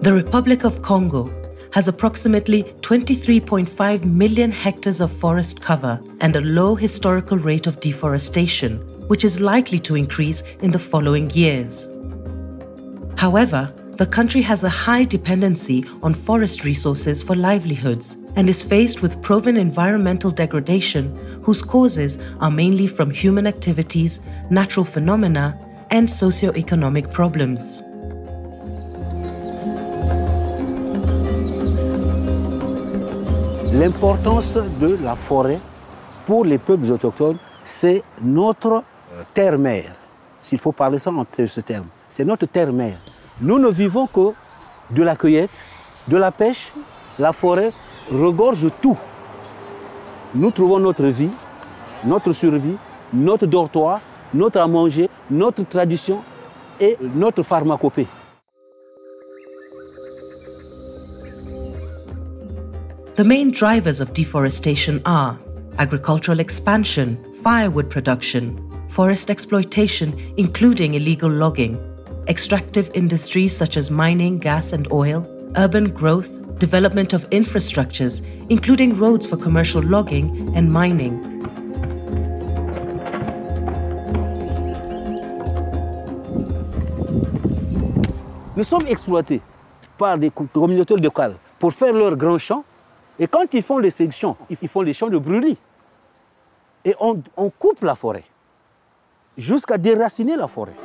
The Republic of Congo has approximately 23.5 million hectares of forest cover and a low historical rate of deforestation, which is likely to increase in the following years. However, the country has a high dependency on forest resources for livelihoods and is faced with proven environmental degradation whose causes are mainly from human activities, natural phenomena, and socio-economic problems. L'importance de la forêt pour les peuples autochtones, c'est notre terre-mère. S'il faut parler ça en ce terme, c'est notre terre-mère. Nous ne vivons que de la cueillette, de la pêche. La forêt regorge tout. Nous trouvons notre vie, notre survie, notre dortoir, notre à manger, notre tradition et notre pharmacopée. The main drivers of deforestation are agricultural expansion, firewood production, forest exploitation, including illegal logging, extractive industries such as mining, gas and oil, urban growth, development of infrastructures, including roads for commercial logging and mining. Nous sommes exploités par des communautés locales pour faire leurs grands champs. Et quand ils font ces champs, ils font les champs de brûlis. Et on coupe la forêt jusqu'à déraciner la forêt.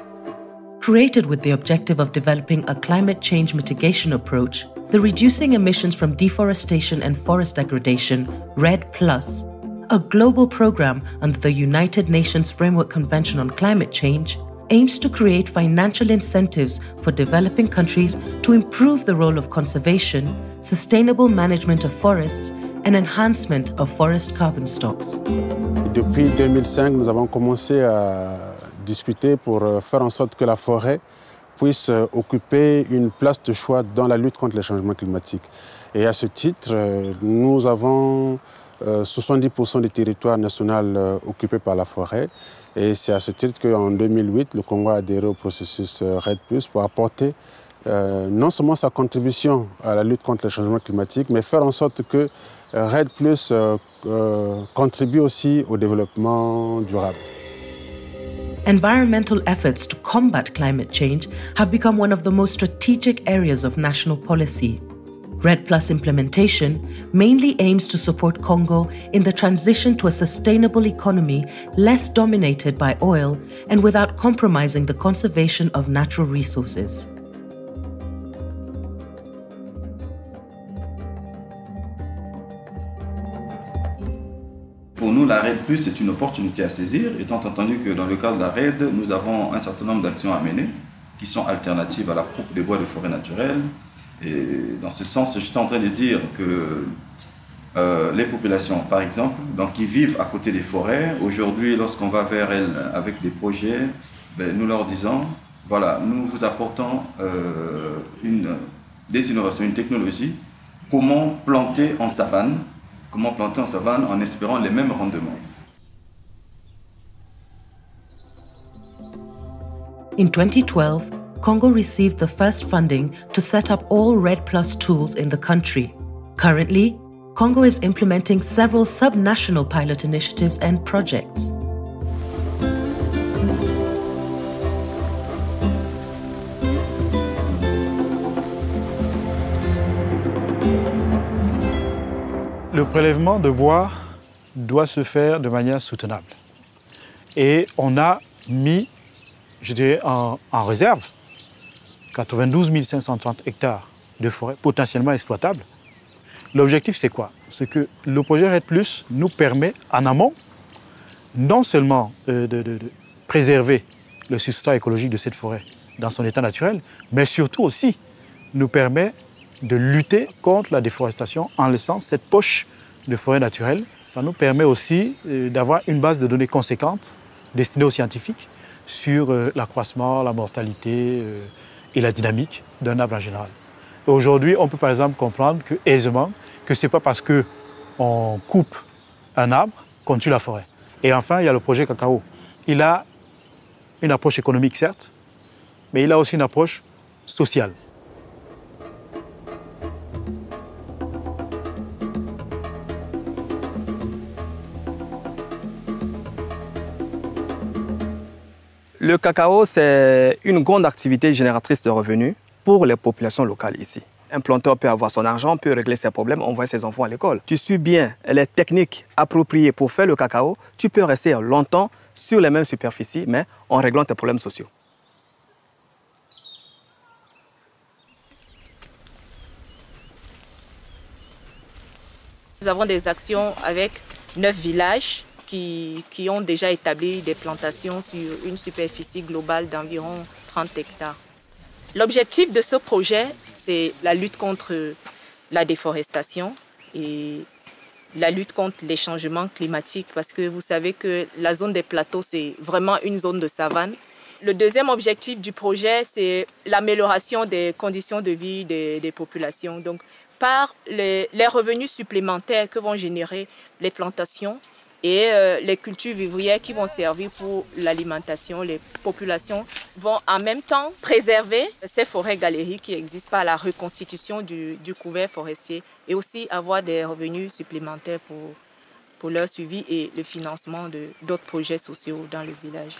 Created with the objective of developing a climate change mitigation approach, the Reducing Emissions from Deforestation and Forest Degradation, REDD+, a global program under the United Nations Framework Convention on Climate Change, aims to create financial incentives for developing countries to improve the role of conservation, sustainable management of forests, and enhancement of forest carbon stocks. Depuis 2005, nous avons commencé à discuter pour faire en sorte que la forêt puisse occuper une place de choix dans la lutte contre les changements climatiques. Et à ce titre, nous avons 70% du territoire national occupé par la forêt. Et c'est à ce titre qu'en 2008, le Congo a adhéré au processus REDD+, pour apporter non seulement sa contribution à la lutte contre les changements climatiques, mais faire en sorte que REDD+ contribue aussi au développement durable. Environmental efforts to combat climate change have become one of the most strategic areas of national policy. REDD+ implementation mainly aims to support Congo in the transition to a sustainable economy less dominated by oil and without compromising the conservation of natural resources. Pour nous, la REDD+, c'est une opportunité à saisir, étant entendu que dans le cadre de la REDD, nous avons un certain nombre d'actions à mener qui sont alternatives à la coupe des bois de forêt naturelle. Et dans ce sens, je suis en train de dire que les populations, par exemple, donc, qui vivent à côté des forêts, aujourd'hui, lorsqu'on va vers elles avec des projets, nous leur disons, voilà, nous vous apportons des innovations, une technologie, comment planter en savane en espérant les mêmes rendements. In 2012, Congo received the first funding to set up all REDD+ tools in the country. Currently, Congo is implementing several sub-national pilot initiatives and projects. Le prélèvement de bois doit se faire de manière soutenable. Et on a mis, je dirais, en réserve 92 530 hectares de forêt potentiellement exploitables. L'objectif, c'est quoi? C'est que le projet REDD+ nous permet, en amont, non seulement de préserver le substrat écologique de cette forêt dans son état naturel, mais surtout aussi nous permet de lutter contre la déforestation en laissant cette poche de forêt naturelle. Ça nous permet aussi d'avoir une base de données conséquente destinée aux scientifiques sur l'accroissement, la mortalité et la dynamique d'un arbre en général. Aujourd'hui, on peut par exemple comprendre aisément que ce n'est pas parce qu'on coupe un arbre qu'on tue la forêt. Et enfin, il y a le projet Cacao. Il a une approche économique, certes, mais il a aussi une approche sociale. Le cacao, c'est une grande activité génératrice de revenus pour les populations locales ici. Un planteur peut avoir son argent, peut régler ses problèmes, envoyer ses enfants à l'école. Tu suis bien les techniques appropriées pour faire le cacao, tu peux rester longtemps sur les mêmes superficies, mais en réglant tes problèmes sociaux. Nous avons des actions avec 9 villages qui ont déjà établi des plantations sur une superficie globale d'environ 30 hectares. L'objectif de ce projet, c'est la lutte contre la déforestation et la lutte contre les changements climatiques, parce que vous savez que la zone des plateaux, c'est vraiment une zone de savane. Le deuxième objectif du projet, c'est l'amélioration des conditions de vie des populations. Donc, par les revenus supplémentaires que vont générer les plantations et les cultures vivrières qui vont servir pour l'alimentation, les populations vont en même temps préserver ces forêts galeries qui existent par la reconstitution du couvert forestier et aussi avoir des revenus supplémentaires pour leur suivi et le financement d'autres projets sociaux dans le village.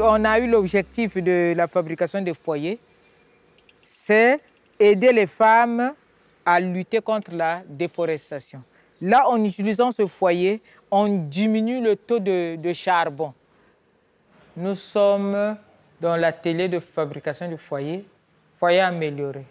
On a eu l'objectif de la fabrication de foyers, c'est aider les femmes à lutter contre la déforestation. Là, en utilisant ce foyer, on diminue le taux de charbon. Nous sommes dans l'atelier de fabrication du foyer amélioré.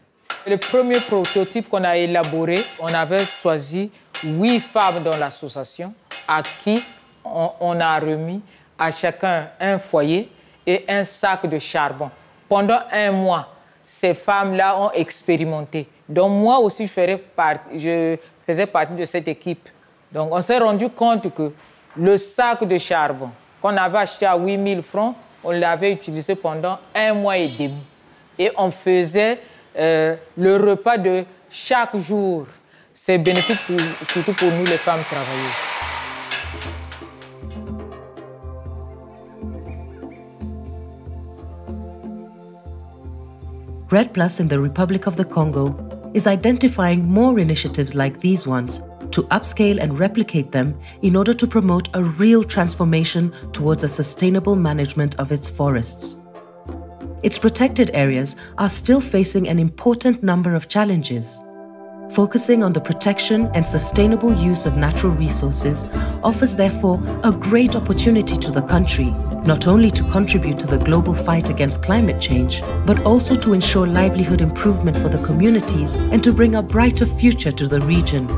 Le premier prototype qu'on a élaboré, on avait choisi 8 femmes dans l'association à qui on a remis à chacun un foyer et un sac de charbon. Pendant 1 mois, ces femmes-là ont expérimenté. Donc moi aussi, je faisais partie de cette équipe. Donc on s'est rendu compte que le sac de charbon qu'on avait acheté à 8 000 francs, on l'avait utilisé pendant 1 mois et demi. Et on faisait le repas de chaque jour. C'est bénéfique surtout pour nous, les femmes travailleuses. REDD+ in the Republic of the Congo is identifying more initiatives like these ones to upscale and replicate them in order to promote a real transformation towards a sustainable management of its forests. Its protected areas are still facing an important number of challenges. Focusing on the protection and sustainable use of natural resources offers therefore a great opportunity to the country, not only to contribute to the global fight against climate change, but also to ensure livelihood improvement for the communities and to bring a brighter future to the region.